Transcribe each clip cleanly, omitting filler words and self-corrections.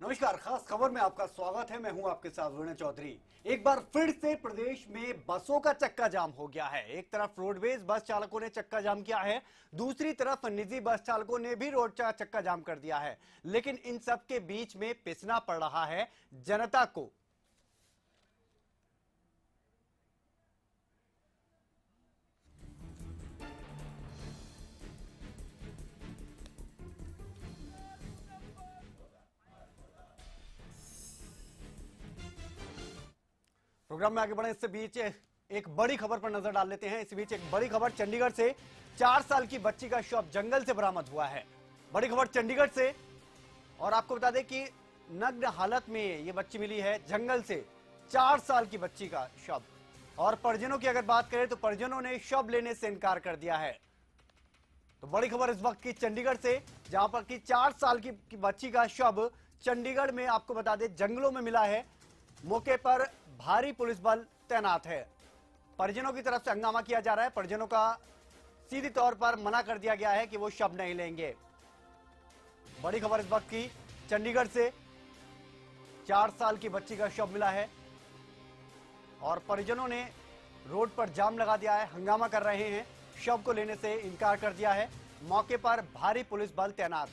नमस्कार, खास खबर में आपका स्वागत है। मैं हूं आपके साथ वरुण चौधरी। एक बार फिर से प्रदेश में बसों का चक्का जाम हो गया है। एक तरफ रोडवेज बस चालकों ने चक्का जाम किया है, दूसरी तरफ निजी बस चालकों ने भी रोड का चक्का जाम कर दिया है। लेकिन इन सब के बीच में पिसना पड़ रहा है जनता को। प्रोग्राम में आगे बढ़े इससे बीच एक बड़ी खबर पर नजर डाल लेते हैं। इस बीच एक बड़ी खबर चंडीगढ़ से, 4 साल की बच्ची का शव जंगल से बरामद हुआ है। बड़ी खबर चंडीगढ़ से, और आपको बता दें कि नग्न हालत में ये बच्ची मिली है जंगल से, 4 साल की बच्ची का शव। और परिजनों की अगर बात करें तो परिजनों ने शव लेने से इनकार कर दिया है। तो बड़ी खबर इस वक्त की चंडीगढ़ से, जहां पर कि 4 साल की बच्ची का शव चंडीगढ़ में आपको बता दें जंगलों में मिला है। मौके पर भारी पुलिस बल तैनात है। परिजनों की तरफ से हंगामा किया जा रहा है। परिजनों का सीधी तौर पर मना कर दिया गया है कि वो शव नहीं लेंगे। बड़ी खबर इस वक्त की चंडीगढ़ से, 4 साल की बच्ची का शव मिला है और परिजनों ने रोड पर जाम लगा दिया है, हंगामा कर रहे हैं, शव को लेने से इनकार कर दिया है। मौके पर भारी पुलिस बल तैनात।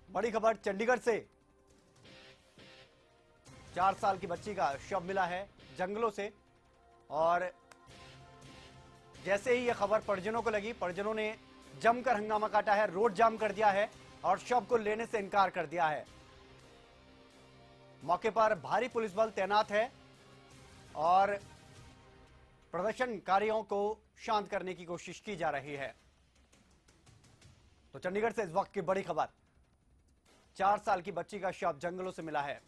बड़ी खबर चंडीगढ़ से, 4 साल की बच्ची का शव मिला है जंगलों से। और जैसे ही यह खबर परिजनों को लगी, परिजनों ने जमकर हंगामा काटा है, रोड जाम कर दिया है और शव को लेने से इनकार कर दिया है। मौके पर भारी पुलिस बल तैनात है और प्रदर्शनकारियों को शांत करने की कोशिश की जा रही है। तो चंडीगढ़ से इस वक्त की बड़ी खबर, 4 साल की बच्ची का शव जंगलों से मिला है।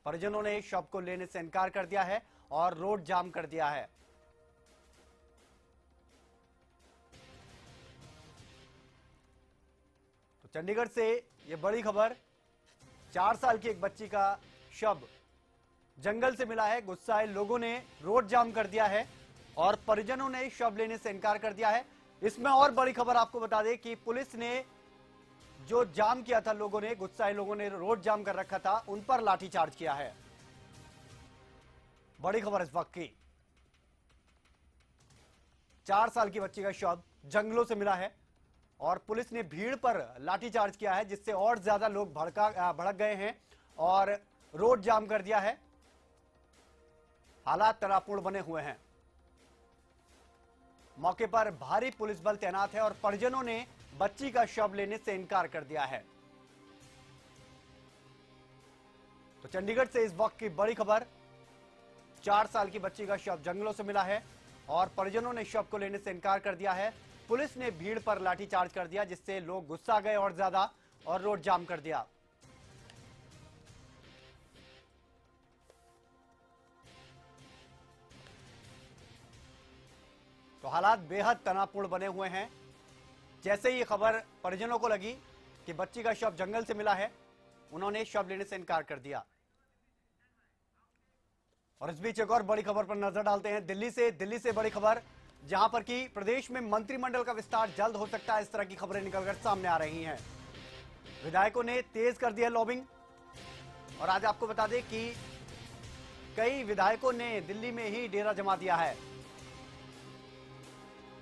परिजनों ने शव को लेने से इनकार कर दिया है और रोड जाम कर दिया है। तो चंडीगढ़ से यह बड़ी खबर, 4 साल की एक बच्ची का शव जंगल से मिला है। गुस्साए लोगों ने रोड जाम कर दिया है और परिजनों ने शव लेने से इनकार कर दिया है। इसमें और बड़ी खबर आपको बता दें कि पुलिस ने जो जाम किया था, लोगों ने, गुस्साए लोगों ने रोड जाम कर रखा था, उन पर लाठीचार्ज किया है। बड़ी खबर इस वक्त की, 4 साल की बच्ची का शव जंगलों से मिला है और पुलिस ने भीड़ पर लाठीचार्ज किया है, जिससे और ज्यादा लोग भड़क गए हैं और रोड जाम कर दिया है। हालात तनावपूर्ण बने हुए हैं। मौके पर भारी पुलिस बल तैनात है और परिजनों ने बच्ची का शव लेने से इनकार कर दिया है। तो चंडीगढ़ से इस वक्त की बड़ी खबर, 4 साल की बच्ची का शव जंगलों से मिला है और परिजनों ने शव को लेने से इनकार कर दिया है। पुलिस ने भीड़ पर लाठीचार्ज कर दिया, जिससे लोग गुस्सा गए और ज्यादा और रोड जाम कर दिया। तो हालात बेहद तनावपूर्ण बने हुए हैं। जैसे ही खबर परिजनों को लगी कि बच्ची का शव जंगल से मिला है, उन्होंने शव लेने से इनकार कर दिया। और इस बीच एक और बड़ी खबर पर नजर डालते हैं। दिल्ली से बड़ी खबर, जहां पर कि प्रदेश में मंत्रिमंडल का विस्तार जल्द हो सकता है, इस तरह की खबरें निकलकर सामने आ रही हैं। विधायकों ने तेज कर दिया लॉबिंग और आज आपको बता दें कि कई विधायकों ने दिल्ली में ही डेरा जमा दिया है।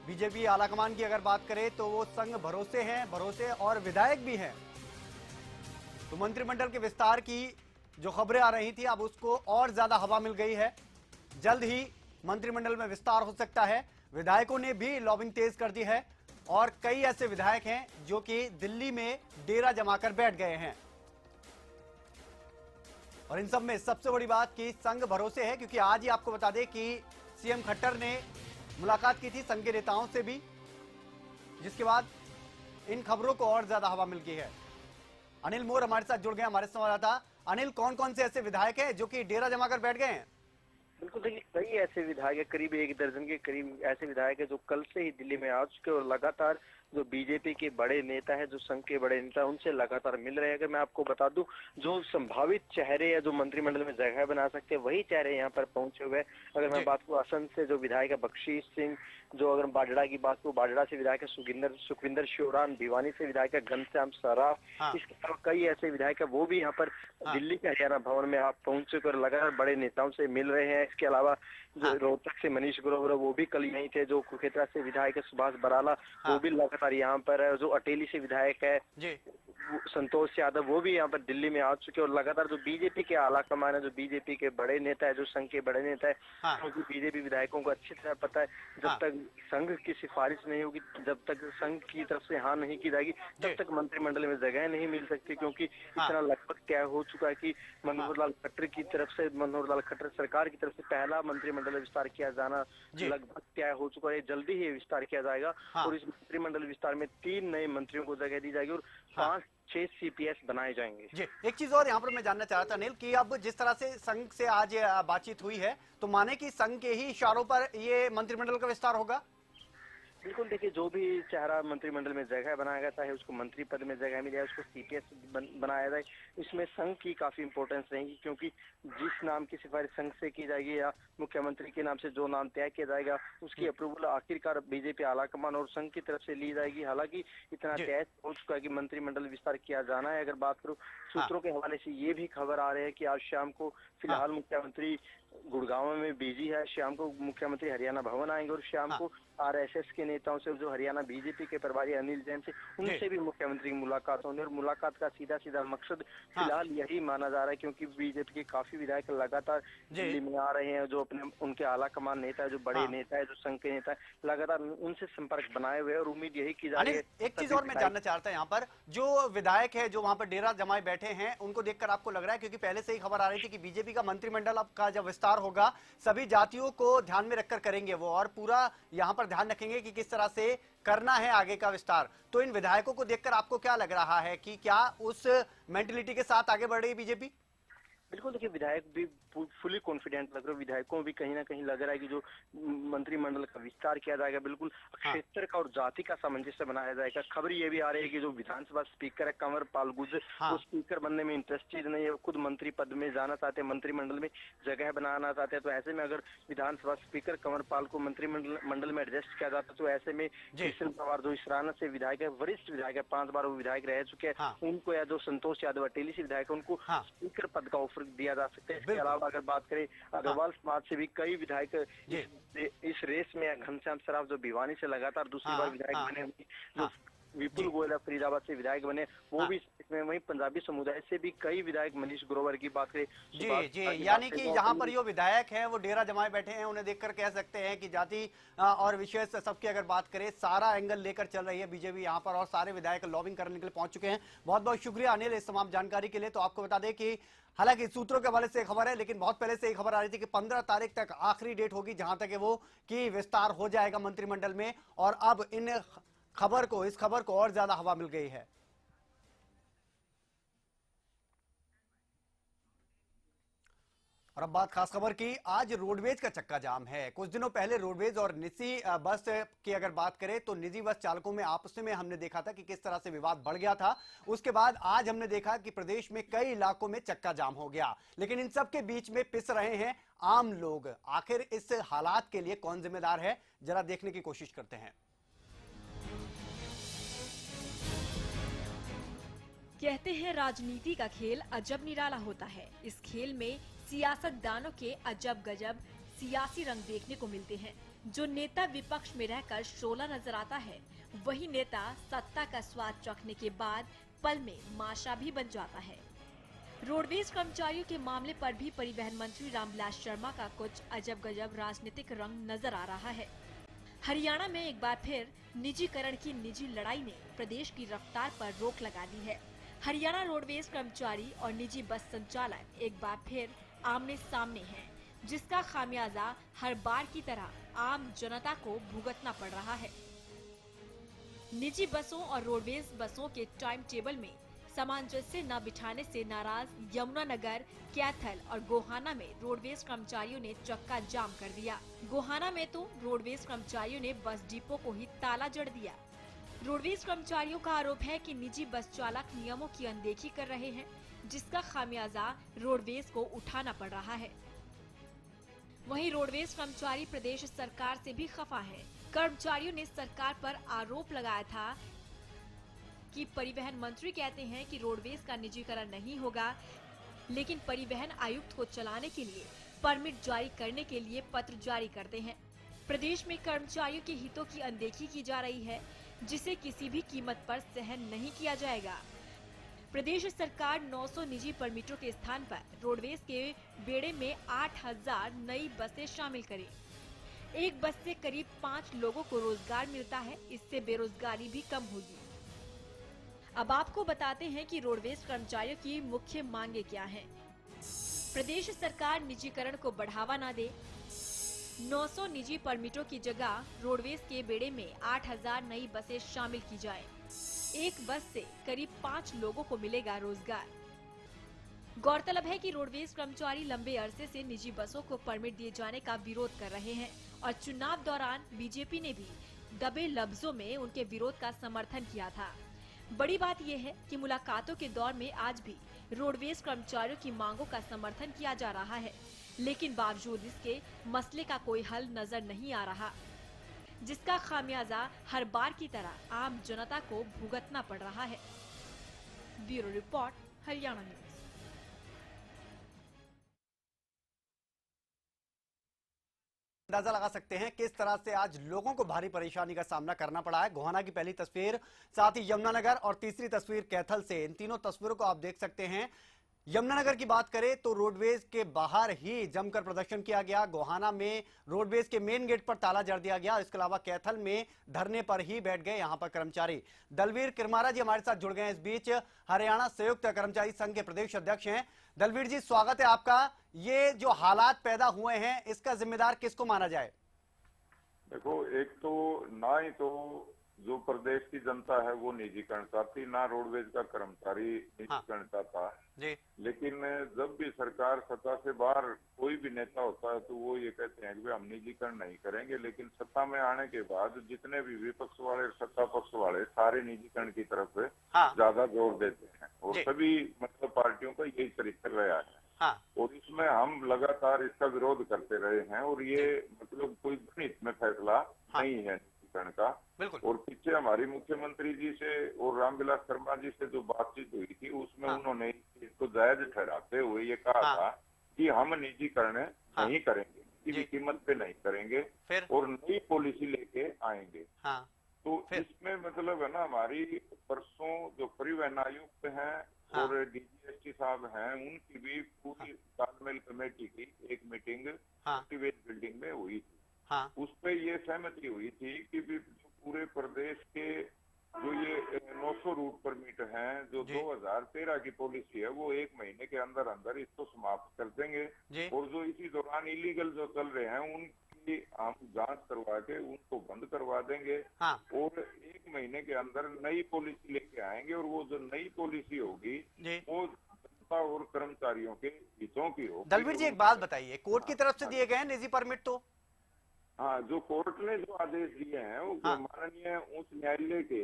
बीजेपी आलाकमान की अगर बात करें तो वो संघ भरोसे और विधायक भी हैं। तो मंत्रिमंडल के विस्तार की जो खबरें आ रही थी, अब उसको और ज्यादा हवा मिल गई है। जल्द ही मंत्रिमंडल में विस्तार हो सकता है। विधायकों ने भी लॉबिंग तेज कर दी है और कई ऐसे विधायक हैं जो कि दिल्ली में डेरा जमाकर बैठ गए हैं। और इन सब में सबसे बड़ी बात कि संघ भरोसे है, क्योंकि आज ही आपको बता दें कि सीएम खट्टर ने मुलाकात की थी संघ के नेताओं से भी, जिसके बाद इन खबरों को और ज्यादा हवा मिल गई है। अनिल मोर हमारे साथ जुड़ गए, हमारे संवाददाता। अनिल, कौन कौन से ऐसे विधायक हैं जो कि डेरा जमा कर बैठ गए हैं? बिल्कुल, देखिए कई ऐसे विधायक है, करीब 1 दर्जन के करीब ऐसे विधायक है जो कल से ही दिल्ली में आ चुके और लगातार जो बीजेपी के बड़े नेता है, जो संघ के बड़े नेता, उनसे लगातार मिल रहे हैं। अगर मैं आपको बता दूं, जो संभावित चेहरे या जो मंत्रिमंडल में जगह बना सकते हैं, वही चेहरे यहाँ पर पहुंचे हुए हैं। अगर मैं बात करूं, असम से जो विधायक है बख्शीश सिंह, जो अगर बाजड़ा की बात करूँ, बाजड़ा से विधायक है सुखविंदर श्योरान, भिवानी से विधायक है घनश्याम सराफ, हाँ। इसके अलावा कई ऐसे विधायक है वो भी यहाँ पर हाँ। दिल्ली के हरियाणा भवन में आप पहुंच चुके और लगातार बड़े नेताओं से मिल रहे हैं। इसके अलावा जो हाँ। रोहतक से मनीष ग्रोवर वो भी कल यहीं थे, जो कुरुक्षेत्र से विधायक है सुभाष बराला हाँ। वो भी लगातार यहाँ पर है, जो अटेली से विधायक है जी। संतोष यादव वो भी यहाँ पर दिल्ली में आ चुके हैं। और लगातार जो बीजेपी के आला कमान है, जो बीजेपी के बड़े नेता है, जो संघ के बड़े नेता है, हाँ। क्योंकि बीजेपी विधायकों को अच्छी तरह पता है जब हाँ। तक संघ की सिफारिश नहीं होगी, जब तक संघ की तरफ से हाँ नहीं की जाएगी, तब तक मंत्रिमंडल में जगह नहीं मिल सकती, क्योंकि हाँ। इतना लगभग तय हो चुका है कि मनोहर लाल खट्टर की तरफ से, मनोहर लाल खट्टर सरकार की तरफ से पहला मंत्रिमंडल विस्तार किया जाना लगभग तय हो चुका है। जल्दी ही विस्तार किया जाएगा। हाँ। और इस मंत्रिमंडल विस्तार में 3 नए मंत्रियों को जगह दी जाएगी और 5-6 CPS बनाए जाएंगे। जी, एक चीज और यहाँ पर मैं जानना चाह रहा था अनिल कि अब जिस तरह से संघ से आज बातचीत हुई है, तो माने कि संघ के ही इशारों पर ये मंत्रिमंडल का विस्तार होगा? बिल्कुल, देखिए जो भी चेहरा मंत्रिमंडल में जगह बनाया गया, चाहे उसको मंत्री पद में जगह मिले, उसको CPS बनाया जाए, इसमें संघ की काफी इंपॉर्टेंस रहेगी, क्योंकि जिस नाम की सिफारिश संघ से की जाएगी या मुख्यमंत्री के नाम से जो नाम तय किया जाएगा, उसकी अप्रूवल आखिरकार बीजेपी आलाकमान और संघ की तरफ से ली जाएगी। हालांकि इतना तय हो चुका है कि मंत्रिमंडल विस्तार किया जाना है। अगर बात करूं सूत्रों के हवाले से, ये भी खबर आ रही है कि आज शाम को फिलहाल मुख्यमंत्री गुड़गांव में बिजी है, शाम को मुख्यमंत्री हरियाणा भवन आएंगे और शाम को RSS के नेताओं से, जो हरियाणा बीजेपी के प्रभारी अनिल जैन से, उनसे भी मुख्यमंत्री की मुलाकात होगी। और मुलाकात का सीधा सीधा मकसद फिलहाल यही माना जा रहा है, क्योंकि बीजेपी के काफी विधायक लगातार दिल्ली में आ रहे हैं, जो अपने उनके आला कमान नेता है, जो बड़े नेता है, जो संघ के नेता है, लगातार उनसे संपर्क बनाए हुए और उम्मीद यही की जा रही है। एक चीज और मैं जानना चाहता हूँ यहाँ पर, जो विधायक है जो वहां पर डेरा जमाए बैठे हैं, उनको देखकर आपको लग रहा है, क्योंकि पहले से ही खबर आ रही थी कि बीजेपी का मंत्रिमंडल अब का जब विस्तार होगा सभी जातियों को ध्यान में रखकर करेंगे वो, और पूरा यहाँ पर ध्यान रखेंगे कि किस तरह से करना है आगे का विस्तार, तो इन विधायकों को देखकर आपको क्या लग रहा है कि क्या उस मेंटलिटी के साथ आगे बढ़ रही है बीजेपी? बिल्कुल, देखिए विधायक भी फुली कॉन्फिडेंट लग रहे, विधायकों भी कहीं ना कहीं लग रहा है कि जो मंत्रिमंडल का विस्तार किया जाएगा, बिल्कुल क्षेत्र का और जाति का सामंजस्य बनाया जाएगा। खबर ये भी आ रही है कि जो विधानसभा स्पीकर है कंवर पाल गुर्जर, वो स्पीकर बनने में इंटरेस्टेड नहीं है, वो खुद मंत्री पद में जाना चाहते हैं, मंत्रिमंडल में जगह बनाना चाहते हैं। तो ऐसे में अगर विधानसभा स्पीकर कंवर पाल को मंत्रिमंडल में एडजस्ट किया जाता, तो ऐसे में कृष्ण पवार जो इसराना से विधायक है, वरिष्ठ विधायक है, 5 बार वो विधायक रह चुके हैं, उनको, या जो संतोष यादव अटेली से विधायक है, उनको स्पीकर पद का ऑफर दिया जा सकता है। इसके अलावा अगर बात करें अग्रवाल समाज से भी कई विधायक इस रेस में, घनश्याम सराफ जो भिवानी से लगातार दूसरी बार विधायक बने, जो विपुल गोयल फरीदाबाद से विधायक बने, वो भी इसमें, वहीं पंजाबी समुदाय से भी कई विधायक, मनीष ग्रोवर की बात करें, जी, यानी कि यहाँ पर जो विधायक हैं वो डेरा जमाए बैठे हैं, उन्हें देखकर कह सकते हैं कि जाति और विशेष सबकी अगर बात करें, सारा एंगल लेकर चल रही है बीजेपी यहाँ पर, और सारे विधायक लॉबिंग करने के लिए पहुंच चुके हैं। बहुत बहुत शुक्रिया अनिल इस तमाम जानकारी के लिए। तो आपको बता दें कि हालांकि सूत्रों के हवाले से खबर है, लेकिन बहुत पहले से खबर आ रही थी कि 15 तारीख तक आखिरी डेट होगी जहां तक वो कि विस्तार हो जाएगा मंत्रिमंडल में, और अब इस खबर को और ज्यादा हवा मिल गई है। और अब बात खास खबर की, आज रोडवेज का चक्का जाम है। कुछ दिनों पहले रोडवेज और निजी बस की अगर बात करें तो निजी बस चालकों में आपस में हमने देखा था कि किस तरह से विवाद बढ़ गया था। उसके बाद आज हमने देखा कि प्रदेश में कई इलाकों में चक्का जाम हो गया, लेकिन इन सब के बीच में पिस रहे हैं आम लोग। आखिर इस हालात के लिए कौन जिम्मेदार है, जरा देखने की कोशिश करते हैं। कहते हैं राजनीति का खेल अजब निराला होता है। इस खेल में सियासतदानों के अजब गजब सियासी रंग देखने को मिलते हैं। जो नेता विपक्ष में रहकर शोला नजर आता है, वही नेता सत्ता का स्वाद चखने के बाद पल में माशा भी बन जाता है। रोडवेज कर्मचारियों के मामले पर भी परिवहन मंत्री रामविलास शर्मा का कुछ अजब गजब राजनीतिक रंग नजर आ रहा है। हरियाणा में एक बार फिर निजीकरण की निजी लड़ाई ने प्रदेश की रफ्तार पर रोक लगा दी है। हरियाणा रोडवेज कर्मचारी और निजी बस संचालक एक बार फिर आमने सामने हैं, जिसका खामियाजा हर बार की तरह आम जनता को भुगतना पड़ रहा है। निजी बसों और रोडवेज बसों के टाइम टेबल में सामंजस्य न बिठाने से नाराज यमुनानगर, कैथल और गोहाना में रोडवेज कर्मचारियों ने चक्का जाम कर दिया। गोहाना में तो रोडवेज कर्मचारियों ने बस डिपो को ही ताला जड़ दिया। रोडवेज कर्मचारियों का आरोप है कि निजी बस चालक नियमों की अनदेखी कर रहे हैं, जिसका खामियाजा रोडवेज को उठाना पड़ रहा है। वहीं रोडवेज कर्मचारी प्रदेश सरकार से भी खफा है। कर्मचारियों ने सरकार पर आरोप लगाया था कि परिवहन मंत्री कहते हैं कि रोडवेज का निजीकरण नहीं होगा, लेकिन परिवहन आयुक्त को चलाने के लिए परमिट जारी करने के लिए पत्र जारी करते हैं। प्रदेश में कर्मचारियों के हितों की अनदेखी की जा रही है, जिसे किसी भी कीमत पर सहन नहीं किया जाएगा। प्रदेश सरकार 900 निजी परमिटों के स्थान पर रोडवेज के बेड़े में 8000 नई बसें शामिल करे। एक बस से करीब 5 लोगों को रोजगार मिलता है, इससे बेरोजगारी भी कम होगी। अब आपको बताते हैं कि रोडवेज कर्मचारियों की मुख्य मांगे क्या हैं। प्रदेश सरकार निजीकरण को बढ़ावा न दे। 900 निजी परमिटों की जगह रोडवेज के बेड़े में 8000 नई बसें शामिल की जाए। एक बस से करीब 5 लोगों को मिलेगा रोजगार। गौरतलब है कि रोडवेज कर्मचारी लंबे अरसे से निजी बसों को परमिट दिए जाने का विरोध कर रहे हैं और चुनाव दौरान बीजेपी ने भी दबे लफ्जों में उनके विरोध का समर्थन किया था। बड़ी बात यह है कि मुलाकातों के दौर में आज भी रोडवेज कर्मचारियों की मांगों का समर्थन किया जा रहा है, लेकिन बावजूद इसके मसले का कोई हल नजर नहीं आ रहा, जिसका खामियाजा हर बार की तरह आम जनता को भुगतना पड़ रहा है। Bureau report, Haryana news. अंदाजा लगा सकते हैं किस तरह से आज लोगों को भारी परेशानी का सामना करना पड़ा है। गोहाना की पहली तस्वीर, साथ ही यमुनानगर और तीसरी तस्वीर कैथल से। इन तीनों तस्वीरों को आप देख सकते हैं। यमुनानगर की बात करें तो रोडवेज के बाहर ही जमकर प्रदर्शन किया गया। गोहाना में रोडवेज के मेन गेट पर ताला जड़ दिया गया। इसके अलावा कैथल में धरने पर ही बैठ गए यहां पर कर्मचारी। दलवीर किरमारा जी हमारे साथ जुड़ गए हैं। इस बीच हरियाणा संयुक्त कर्मचारी संघ के प्रदेश अध्यक्ष हैं। दलवीर जी, स्वागत है आपका। ये जो हालात पैदा हुए हैं, इसका जिम्मेदार किसको माना जाए? देखो, एक तो ना ही तो जो प्रदेश की जनता है वो निजीकरण चाहती, ना रोडवेज का कर्मचारी निजीकरण चाहता जी। लेकिन जब भी सरकार सत्ता से बाहर कोई भी नेता होता है तो वो ये कहते हैं कि हम निजीकरण नहीं करेंगे, लेकिन सत्ता में आने के बाद जितने भी विपक्ष वाले सत्ता पक्ष वाले सारे निजीकरण की तरफ ज्यादा जोर देते हैं और सभी मतलब पार्टियों का यही चरित्र रहा है। और इसमें हम लगातार इसका विरोध करते रहे हैं और ये मतलब कोई गणित में फैसला नहीं है निजीकरण का। और पीछे हमारी मुख्यमंत्री जी से और रामविलास शर्मा जी से जो बातचीत हुई थी उसमें उन्होंने इसको जायज ठहराते हुए ये कहा था कि हम निजीकरण नहीं करेंगे, किसी भी कीमत पे नहीं करेंगे और नई पॉलिसी लेके आएंगे। तो इसमें मतलब है ना, हमारी परसों जो परिवहन आयुक्त हैं और डीजीएसटी साहब हैं, उनकी भी पूरी तालमेल कमेटी की एक मीटिंग बिल्डिंग में हुई थी। उस पे ये सहमति हुई थी कि पूरे प्रदेश के जो ये 900 रूट परमिट हैं, जो 2013 की पॉलिसी है, वो 1 महीने के अंदर अंदर इसको समाप्त कर देंगे और जो इसी दौरान इलीगल जो चल रहे हैं उनकी हम जांच करवा के उनको बंद करवा देंगे और 1 महीने के अंदर नई पॉलिसी लेके आएंगे और वो जो नई पॉलिसी होगी वो जनता और कर्मचारियों के हितों की होगी। दलवीर जी, एक बात बताइए, कोर्ट की तरफ से दिए गए निजी परमिट तो जो कोर्ट ने जो आदेश दिए हैं वो माननीय उच्च न्यायालय के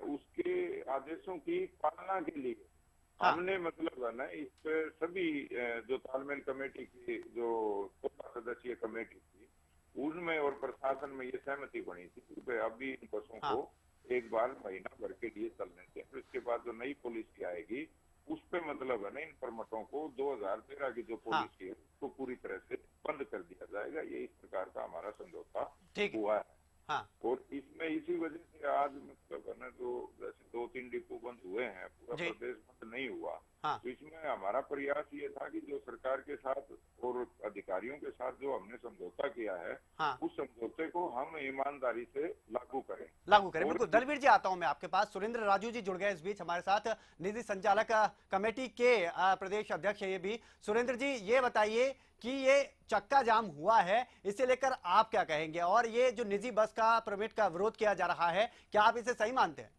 उसके आदेशों की पालना के लिए हमने मतलब है ना इस पे सभी जो तालमेल कमेटी की जो 16 सदस्यीय कमेटी थी उनमें और प्रशासन में ये सहमति बनी थी कि अभी इन बसों को एक बार महीना भर के लिए चलने दें, फिर इसके बाद जो नई पॉलिसी आएगी उस पे मतलब है ना इन परमिटों को 2013 की जो पॉलिसी है उसको पूरी तरह से बंद कर दिया जाएगा। ये इस प्रकार का हमारा समझौता हुआ है। और इसमें इसी वजह से आज मतलब है ना जो जैसे 2-3 डिपो बंद हुए हैं, पूरा प्रदेश बंद नहीं हुआ। तो इसमें हमारा प्रयास ये था कि जो सरकार के साथ और अधिकारियों के साथ जो हमने समझौता किया है उस समझौते को हम ईमानदारी से लागू करें। बिल्कुल। दलवीर जी, आता हूं मैं आपके पास। सुरेंद्र राजू जी जुड़ गए इस बीच हमारे साथ, निधि संचालक कमेटी के प्रदेश अध्यक्ष है ये भी। सुरेंद्र जी, ये बताइए कि ये चक्का जाम हुआ है, इसे लेकर आप क्या कहेंगे? और ये जो निजी बस का परमिट का विरोध किया जा रहा है, क्या आप इसे सही मानते हैं?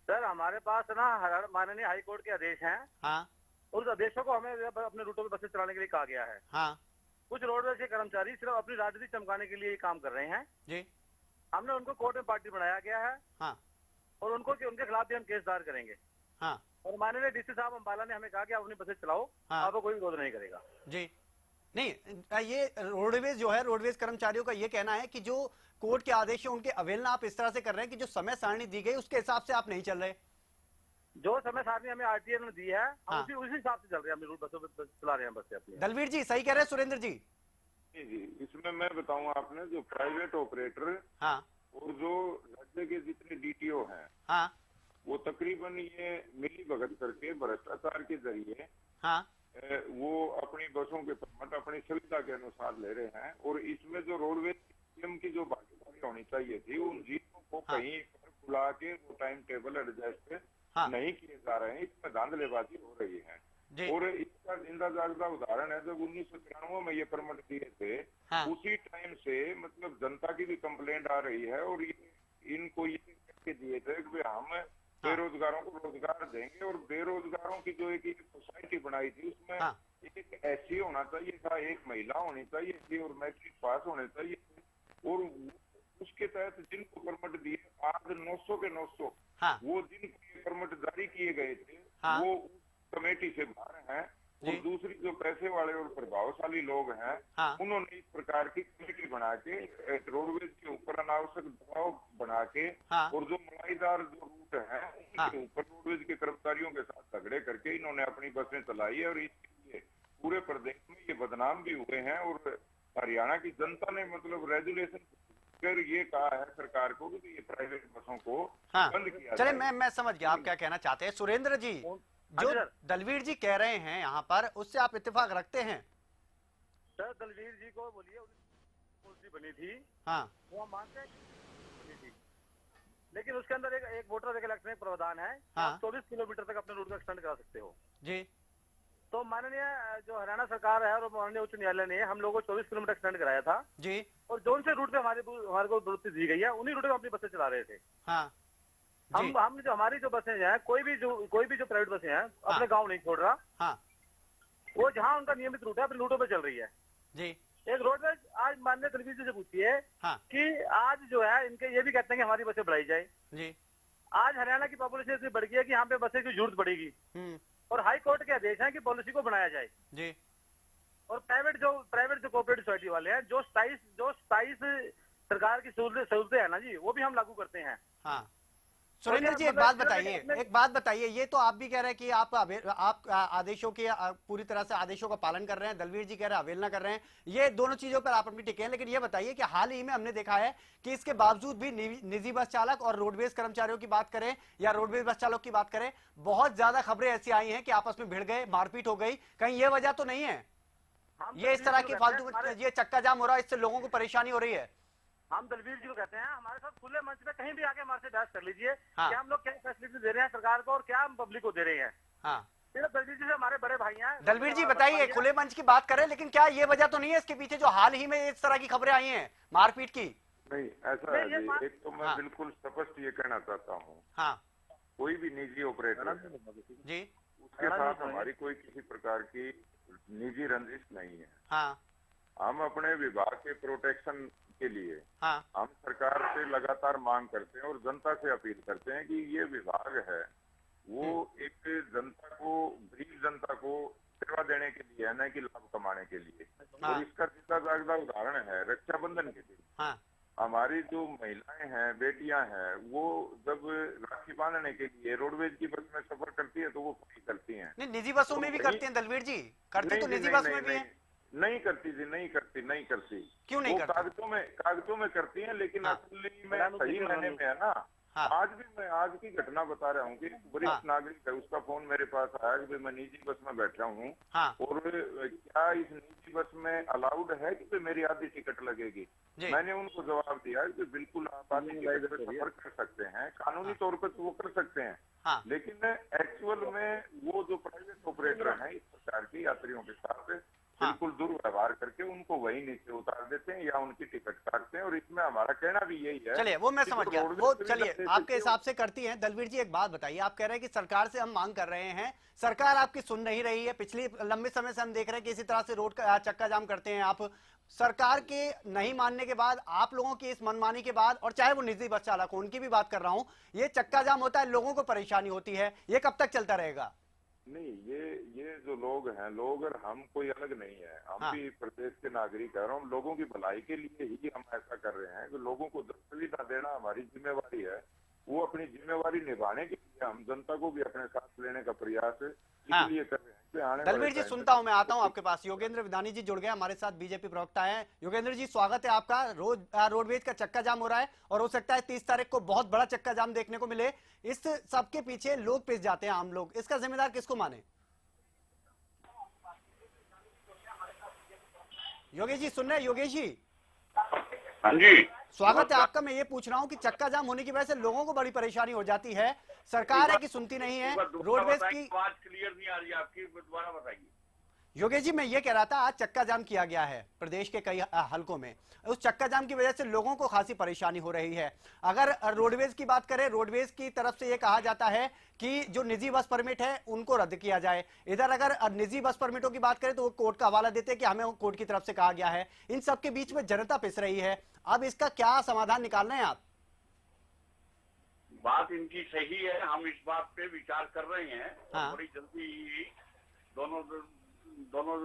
सर, हमारे पास ना माननीय हाई कोर्ट के आदेश हैं। उस आदेशों को हमें अपने रूटों में बसें चलाने के लिए कहा गया है। कुछ रोडवेज के कर्मचारी सिर्फ अपनी राजनीति चमकाने के लिए काम कर रहे हैं जी। हमने उनको कोर्ट में पार्टी बनाया गया है और उनके खिलाफ भी हम केस दायर करेंगे। और माननीय डीसी साहब अंबाला ने हमें कहा कि आप अपनी बसें चलाओ, आपको कोई विरोध नहीं करेगा जी। नहीं, ये रोडवेज जो है, रोडवेज कर्मचारियों का ये कहना है कि जो कोर्ट के आदेश है उनके अवहेलना आप इस तरह से कर रहे हैं कि जो समय सारणी दी गई उसके हिसाब से आप नहीं चल रहे। जो समय सारणी हमें आरटीए ने दी है, हाँ। उसी हिसाब से चल रहे हैं, हम रूट बसों पे चला रहे हैं बसें अपनी। दलवीर जी सही कह रहे हैं सुरेंद्र जी? जी, इसमें मैं बताऊं आपने, जो प्राइवेट ऑपरेटर हाँ और जो राज्य के जितने डीटीओ हैं, हाँ वो तकरीबन ये मिली भगत करके भ्रष्टाचार के जरिए हाँ वो अपनी बसों के परमिट अपनी सुविधा के अनुसार ले रहे हैं। और इसमें जो रोडवेज नियम की जो भागीदारी होनी चाहिए थी, उन चीजों को हाँ। कहीं पर बुला के वो टाइम टेबल एडजस्ट हाँ। नहीं किए जा रहे हैं, इसमें धांधलेबाजी हो रही है। जी। और इसका जिंदा जागदा उदाहरण है, जब 1993 में ये परमिट दिए थे, हाँ। उसी टाइम से मतलब जनता की भी कंप्लेंट आ रही है और इनको ये करके दिए थे कि हम बेरोजगारों को रोजगार देंगे। और बेरोजगारों की जो एक सोसाइटी बनाई थी, उसमें हाँ। एक ऐसी होना चाहिए था, एक महिला होनी चाहिए थी और मैट्रिक पास होने चाहिए थे। और उसके तहत जिनको परमिट दिए, आज 900 के 900 हाँ। वो जिनको परमिट जारी किए गए थे, हाँ। वो कमेटी से बाहर हैं। और दूसरी जो पैसे वाले और प्रभावशाली लोग हैं, हाँ। उन्होंने इस प्रकार की कमेटी बना के रोडवेज के ऊपर अनावश्यक दबाव बना के हाँ। और जो मलाईदार जो रूट है हाँ। उनके ऊपर रोडवेज के कर्मचारियों के साथ झगड़े करके इन्होंने अपनी बसें चलाई है। और इसके लिए पूरे प्रदेश में ये बदनाम भी हुए हैं। और हरियाणा की जनता ने मतलब रेजुलेशन कर ये कहा है सरकार को कि ये प्राइवेट बसों को हाँ। बंद किया चले जाए। मैं समझ गया आप क्या कहना चाहते हैं। सुरेंद्र जी, जो दलवीर जी कह रहे हैं यहाँ पर, उससे आप इत्तेफाक रखते हैं? सर दलवीर जी को बोलिए, पॉलिसी बनी थी, हाँ। वो हम मानते हैं बनी थी, लेकिन उसके अंदर एक वोटर इलेक्ट्रॉनिक प्रावधान है। हाँ। आप 24 किलोमीटर तक अपने रूट को एक्सटेंड करा सकते हो। जी। तो माननीय जो हरियाणा सरकार है और माननीय उच्च न्यायालय ने हम लोगों को 24 किलोमीटर एक्सटेंड कराया था जी। और जोन से रूट पे हमारे को प्रवृत्ति दी गई है, उन्हीं रूट पे अपनी बसें चला रहे थे। हाँ। हम जो हमारी जो बसें हैं, कोई भी जो प्राइवेट बसें हैं, अपने गांव नहीं छोड़ रहा। हाँ। वो जहां उनका नियमित रूट है अपने रूटों पे चल रही है। जी। एक रोडवेज आज माननीय दलवीर जी से पूछिए हाँ। कि आज जो है इनके ये भी कहते हैं कि हमारी बसें बढ़ाई जाए। जी। आज हरियाणा की पॉपुलेशन इतनी बढ़ गई है कि यहाँ पे बसें की जरूरत पड़ेगी और हाई कोर्ट के आदेश है कि पॉलिसी को बनाया जाए। जी। और प्राइवेट जो कोऑपरेटिव सोसाइटी वाले हैं, जो 27 सरकार की सहूलतें है ना जी, वो भी हम लागू करते हैं। हाँ। सुरेंद्र जी, एक बात बताइए, ये तो आप भी कह रहे हैं कि आप आदेशों के पूरी तरह से आदेशों का पालन कर रहे हैं, दलवीर जी कह रहे हैं अवहेलना कर रहे हैं। ये दोनों चीजों पर आप अपनी टिके हैं, लेकिन ये बताइए कि हाल ही में हमने देखा है कि इसके बावजूद भी निजी बस चालक और रोडवेज कर्मचारियों की बात करें या रोडवेज बस चालक की बात करें, बहुत ज्यादा खबरें ऐसी आई हैं कि आपस में भिड़ गए, मारपीट हो गई। कहीं ये वजह तो नहीं है ये इस तरह की फालतू ये चक्का जाम हो रहा है, इससे लोगों को परेशानी हो रही है? हम दलवीर जी को कहते हैं हमारे साथ खुले मंच पे कहीं भी आके हमारे से बहस कर लीजिए। हाँ। कि हम लोग क्या फैसिलिटी दे रहे हैं सरकार को और क्या हम पब्लिक को दे रहे हैं। हाँ। सिर्फ दलवीर जी से हमारे बड़े भाई हैं। दलवीर जी बताइए, खुले मंच की बात करें, लेकिन क्या ये वजह तो नहीं है इसके पीछे जो हाल ही में इस तरह की खबरें आई हैं मारपीट की? नहीं, ऐसा है जी। एक तो मैं बिल्कुल स्पष्ट ये कहना चाहता हूँ, हाँ, कोई भी निजी ऑपरेटर जी, उसके साथ हमारी कोई किसी प्रकार की निजी रंजिश नहीं है। हाँ, हम अपने विभाग के प्रोटेक्शन के लिए हाँ, हम सरकार से लगातार मांग करते हैं और जनता से अपील करते हैं कि ये विभाग है वो एक जनता को, गरीब जनता को सेवा देने के लिए है, न कि लाभ कमाने के लिए। हाँ। और इसका जिंदा जागदा उदाहरण है रक्षाबंधन के दिन। हाँ, हमारी जो महिलाएं हैं, बेटियां हैं, वो जब राखी बांधने के लिए रोडवेज की बस में सफर करती है तो वो फ्री करती हैं। नहीं, निजी बसों में भी करती हैं दलवीर जी, करती तो निजी बस में भी है। नहीं करती जी, नहीं करती। क्यों नहीं करती? कागजों में करती हैं, लेकिन असली में सही मायने में है ना। हाँ। आज की घटना बता रहा हूँ कि वरिष्ठ नागरिक है, उसका फोन मेरे पास आया कि मैं निजी बस में बैठ रहा हूँ। हाँ। और क्या इस निजी बस में अलाउड है कि मेरी आधी टिकट लगेगी? मैंने उनको जवाब दिया कि बिल्कुल आप आधी टिकट पे सफर कर सकते हैं, कानूनी तौर पर तो वो कर सकते हैं। हाँ। लेकिन एक्चुअल में वो जो प्राइवेट ऑपरेटर हैं इस प्रकार की यात्रियों के साथ बिल्कुल दुर्व्यवहार करके उनको वही नीचे उतार देते हैं या उनकी टिकट काटते हैं। और इसमें हमारा कहना भी यही है। चलिए, वो मैं समझ गया, वो चलिए आपके हिसाब से करती हैं। दलवीर जी, एक बात बताइए, आप कह रहे हैं कि सरकार से हम मांग कर रहे हैं, सरकार आपकी सुन नहीं रही है। पिछली लंबे समय से हम देख रहे हैं कि इसी तरह से रोड का चक्का जाम करते हैं आप। सरकार के नहीं मानने के बाद, आप लोगों की इस मनमानी के बाद, और चाहे वो निजी बस चालक हो, उनकी भी बात कर रहा हूं, ये चक्का जाम होता है, लोगों को परेशानी होती है, ये कब तक चलता रहेगा? नहीं, ये जो लोग हैं, लोग और हम कोई अलग नहीं है। हम हाँ। भी प्रदेश के नागरिक हैं और हम लोगों की भलाई के लिए ही हम ऐसा कर रहे हैं कि लोगों को सुविधा देना हमारी जिम्मेवारी है। वो अपनी जिम्मेवारी निभाने के लिए हम जनता को भी अपने साथ लेने का प्रयास हाँ। इसलिए कर रहे हैं कि आने दलवीर वाले जी, टाइम सुनता हूं, मैं आता हूं में आपके पास। योगेंद्र विधानी जी जुड़ गए हमारे साथ, बीजेपी प्रवक्ता हैं। योगेंद्र जी, स्वागत है आपका। रोडवेज का चक्का जाम हो रहा है और हो सकता है 30 तारीख को बहुत बड़ा चक्का जाम देखने को मिले। इस सबके पीछे लोग पिस जाते हैं, आम लोग। इसका जिम्मेदार किसको माने? योगेश जी सुन रहे हैं? योगेश जी, हाँ जी, स्वागत है आपका। मैं ये पूछ रहा हूं कि चक्का जाम होने की वजह से लोगों को बड़ी परेशानी हो जाती है। सरकार है कि सुनती नहीं है। रोडवेज की आवाज क्लियर नहीं आ रही है आपकी, दोबारा बताइए। योगेश जी, मैं ये कह रहा था, आज चक्का जाम किया गया है प्रदेश के कई हलकों में। उस चक्का जाम की वजह से लोगों को खासी परेशानी हो रही है। अगर रोडवेज की बात करें, रोडवेज की तरफ से ये कहा जाता है कि जो निजी बस परमिट है उनको रद्द किया जाए। इधर अगर निजी बस परमिटों की बात करें तो वो कोर्ट का हवाला देते हैं कि हमें कोर्ट की तरफ से कहा गया है। इन सबके बीच में जनता पिस रही है। अब इसका क्या समाधान निकाल रहे हैं आप? बात इनकी सही है, हम इस बात पे विचार कर रहे हैं। हाँ। बड़ी जल्दी ही दोनों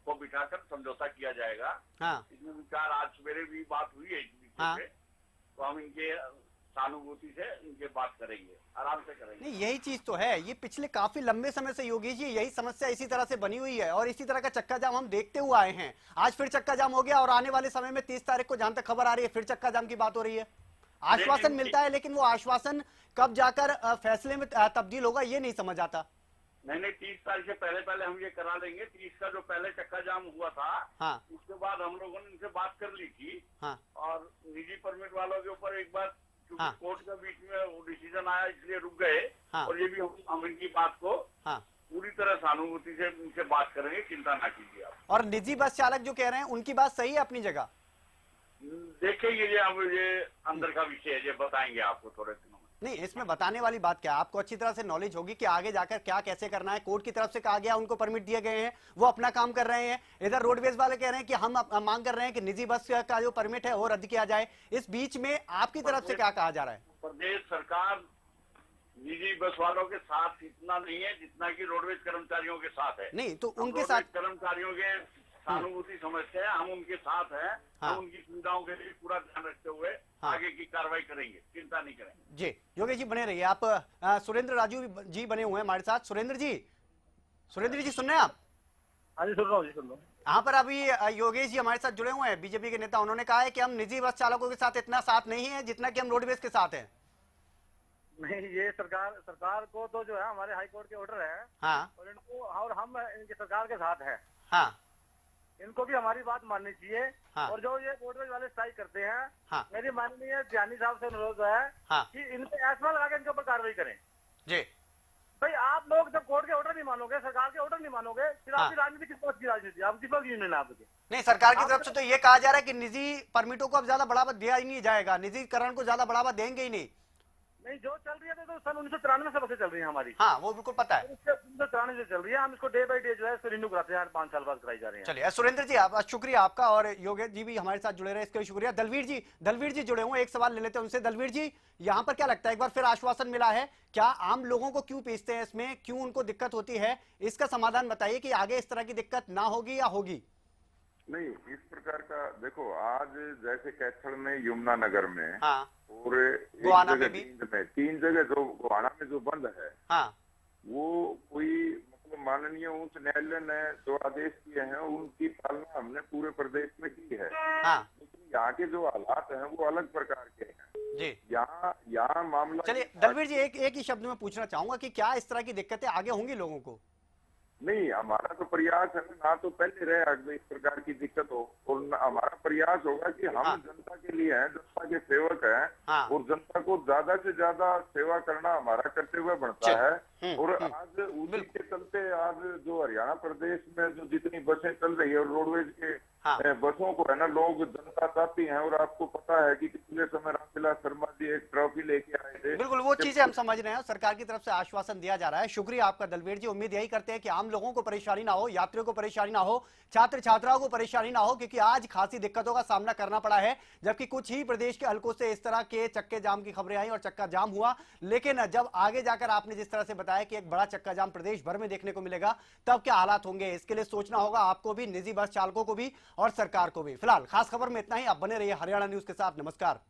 को बिठाकर समझौता किया जाएगा। हाँ। इसमें विचार आज सवेरे भी बात हुई है इस विषय हाँ। पे, तो हम इनके सहानुभूति से इनके बात करेंगे, आराम से करेंगे। नहीं, यही चीज तो है। ये पिछले काफी लंबे समय से योगेश जी यही समस्या इसी तरह से बनी हुई है और इसी तरह का चक्का जाम हम देखते हुए आए हैं। आज फिर चक्का जाम हो गया और आने वाले समय में 30 तारीख को जहां तक खबर आ रही है फिर चक्का जाम की बात हो रही है। आश्वासन मिलता है लेकिन वो आश्वासन कब जाकर फैसले में तब्दील होगा ये नहीं समझ आता। नहीं, 30 तारीख से पहले हम ये करा लेंगे। 30 का जो पहले चक्का जाम हुआ था, हाँ। उसके बाद हम लोगों ने इनसे बात कर ली थी। हाँ। और निजी परमिट वालों के ऊपर एक बार क्योंकि हाँ। कोर्ट के बीच में वो डिसीजन आया इसलिए रुक गए। हाँ। और ये भी हम इनकी बात को हाँ। पूरी तरह सहानुभूति से इनसे बात करेंगे, चिंता ना कीजिए आप। और निजी बस चालक जो कह रहे हैं उनकी बात सही है अपनी जगह। देखेंगे, ये अब ये अंदर का विषय है, ये बताएंगे आपको थोड़े दिनों में। नहीं, इसमें बताने वाली बात क्या है? आपको अच्छी तरह से नॉलेज होगी कि आगे जाकर क्या कैसे करना है। कोर्ट की तरफ से कहा गया, उनको परमिट दिए गए हैं, वो अपना काम कर रहे हैं। इधर रोडवेज वाले कह रहे हैं कि हम मांग कर रहे हैं कि निजी बस का जो परमिट है वो रद्द किया जाए। इस बीच में आपकी तरफ से क्या कहा जा रहा है? प्रदेश सरकार निजी बस वालों के साथ इतना नहीं है जितना कि रोडवेज कर्मचारियों के साथ है। नहीं तो हम उनके रोडवेज साथ कर्मचारियों के सहानुभूति समझते हैं, हम उनके साथ हैं। हाँ। हम उनकी सुविधाओं के लिए पूरा ध्यान रखते हुए हाँ। आगे की कार्रवाई करेंगे, चिंता नहीं करेंगे। जी योगेश जी बने रहिए आप। सुरेंद्र राजू जी बने हुए हैं हमारे साथ। सुरेंद्र जी सुन रहे हैं आप? हाँ जी, सुन रहा हूँ जी, सुन रहा हूँ। यहाँ पर अभी योगेश जी हमारे साथ जुड़े हुए हैं, बीजेपी के नेता। उन्होंने कहा है कि हम निजी बस चालकों के साथ इतना साथ नहीं है जितना कि हम रोडवेज के साथ हैं। नहीं, ये सरकार को तो जो है हमारे हाई कोर्ट के ऑर्डर है। हाँ। और हम इनकी सरकार के साथ हैं। हाँ। इनको भी हमारी बात माननी चाहिए। हाँ। और जो ये रोडवेज वाले स्ट्राइक करते हैं, हाँ। मेरी माननीय ध्यानी साहब से अनुरोध है हाँ। कि इनपे एसमा लगा के इनके ऊपर कार्रवाई करें। जी भाई, आप लोग जब कोर्ट के ऑर्डर नहीं मानोगे, सरकार के ऑर्डर नहीं मानोगे, फिर हाँ। आपकी राजनीति किस बात की राजनीति? आप किस बात की यूनियन है आपकी? नहीं, सरकार की तरफ से तो ये कहा जा रहा है कि निजी परमिटों को अब ज्यादा बढ़ावा दिया ही नहीं जाएगा, निजीकरण को ज्यादा बढ़ावा देंगे ही नहीं। नहीं, जो चल रही है तो सन 1993 से बसें चल रही है हमारी। हाँ, वो बिल्कुल पता है। 1993 से चल रही है। हम इसको डे बाई डे जो है रिन्यू कराते हैं, 5 साल बाद कराई जा रही है। चलिए सुरेंद्र जी, आप शुक्रिया आपका। और योगेश जी भी हमारे साथ जुड़े रहे, इसके लिए शुक्रिया। दलवीर जी जुड़े हुए, एक सवाल ले लेते हैं उनसे। दलवीर जी, यहाँ पर क्या लगता है, एक बार फिर आश्वासन मिला है, क्या आम लोगों को क्यों पीसते हैं इसमें, क्यों उनको दिक्कत होती है? इसका समाधान बताइए कि आगे इस तरह की दिक्कत ना होगी या होगी। नहीं, इस प्रकार का देखो, आज जैसे कैथल में, यमुना नगर में, हाँ। और गोहाना में भी 3 जगह जो गोहाना में जो बंद है, हाँ। वो कोई मतलब माननीय उच्च न्यायालय ने जो आदेश दिए हैं उनकी पालना हमने पूरे प्रदेश में की है। हाँ। लेकिन यहाँ के जो हालात हैं वो अलग प्रकार के हैं। जी यहाँ मामला। चलिए दलवीर जी, एक ही शब्द में पूछना चाहूंगा कि क्या इस तरह की दिक्कतें आगे होंगी लोगों को? नहीं, हमारा तो प्रयास है ना तो पहले रहे अगर इस प्रकार की दिक्कत हो, और हमारा प्रयास होगा कि हम हाँ। जनता के लिए हैं, जनता के सेवक हैं। हाँ। और जनता को ज्यादा से ज्यादा सेवा करना हमारा कर्तव्य बनता है। और आज उसी के चलते आज जो हरियाणा प्रदेश में जो जितनी बसें चल रही है और रोडवेज के हाँ। बसों को है ना, लोग जनता चाहती है। और आपको पता है कि पिछले समय मिथिला शर्मा जी एक ट्रॉफी लेके आए थे। बिल्कुल वो चीजें हम समझ रहे हैं, सरकार की तरफ से आश्वासन दिया जा रहा है। शुक्रिया आपका दलवीर जी। उम्मीद यही करते हैं कि आम लोगों को परेशानी ना हो, यात्रियों को परेशानी ना हो, छात्र छात्राओं को परेशानी ना हो, क्योंकि आज खासी दिक्कतों का सामना करना पड़ा है। जबकि कुछ ही प्रदेश के हलकों से इस तरह के चक्के जाम की खबरें आई और चक्का जाम हुआ, लेकिन जब आगे जाकर आपने जिस तरह से बताया कि एक बड़ा चक्का जाम प्रदेश भर में देखने को मिलेगा, तब क्या हालात होंगे, इसके लिए सोचना होगा आपको भी, निजी बस चालकों को भी और सरकार को भी। फिलहाल खास खबर में इतना ही। आप बने रहिए हरियाणा न्यूज के साथ। नमस्कार।